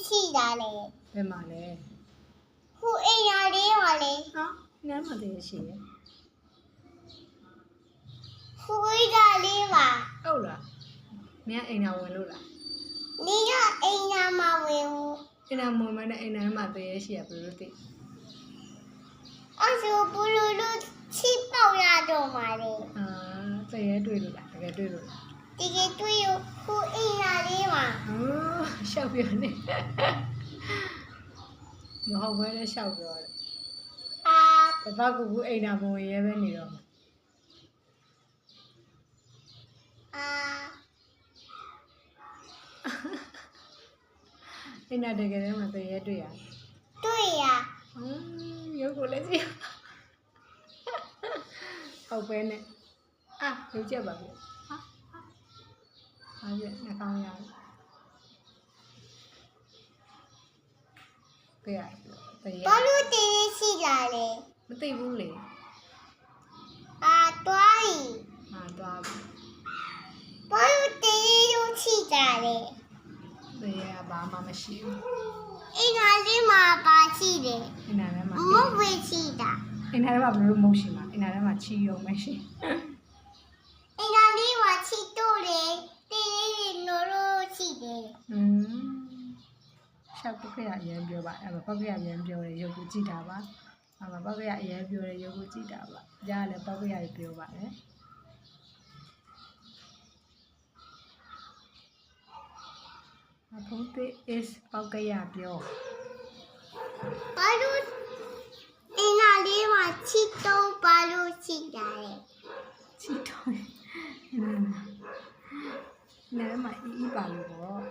气的嘞。对嘛嘞？我哎呀的嘛嘞。啊，你那么这些？我哎的嘛。好了，你看那问路了。你要哎呀嘛问我。那妈妈那嘛这些不是的。俺说不如吃饱呀多嘛嘞。啊，这也对了，这个对了。这个对哟，我哎呀的嘛。哦，小表呢？မဟုတ်ဘဲနဲ့ရှောက်ပြောတယ်။ပပကူကူအိမ်နာမဝင်ရဲပဲနေတော့မှာ။အိမ်နာတကယ်တည်းမှာတရေတွေ့ရ။对呀。ရုပ်ကိုလည်းကြည့်။ဟုတ်ပဲနဲ့။ရုပ်ချက်ပါဗျ။ဟာပြနှာခေါင်းရတယ်။ပြရတယ်တရေဘာလို့တင်းရှိလာလဲ မသိဘူးလေတွားရင် သွားပြီ ဘာလို့တင်းရုံချိတာလဲ တရေကဘာမှမရှိဘူး အင်္ဂါလေးမှာပါချိတယ် အိမ်နာထဲမှာ မုတ်ဝေချိတာ အိမ်နာထဲမှာဘယ်လိုမဟုတ်ရှိမှာအိမ်နာထဲမှာချီရုံပဲရှိ အင်္ဂါလေးမှာချိတော့လေတင်းလေးနိုးလို့ချိတယ် ရှောက်ပုတ်ခရအရင်ပြောပါအဲ့ပုတ်ခရအရင်ပြောတယ်ရုပ်ကိုကြည့်တာပါအဲ့ပုတ်ခရအရင်ပြောတယ်ရုပ်ကိုကြည့်တာပါကြားလည်းပုတ်ခရပြောပါတယ်အဖုတ်တေ is ပုတ်ခရပြော ဘာလို့အင်္ဂါလေးမှာချိတော့ဘာလို့ချိတာလဲ ချီတော့နားမှာအီးပါလို့ပေါ့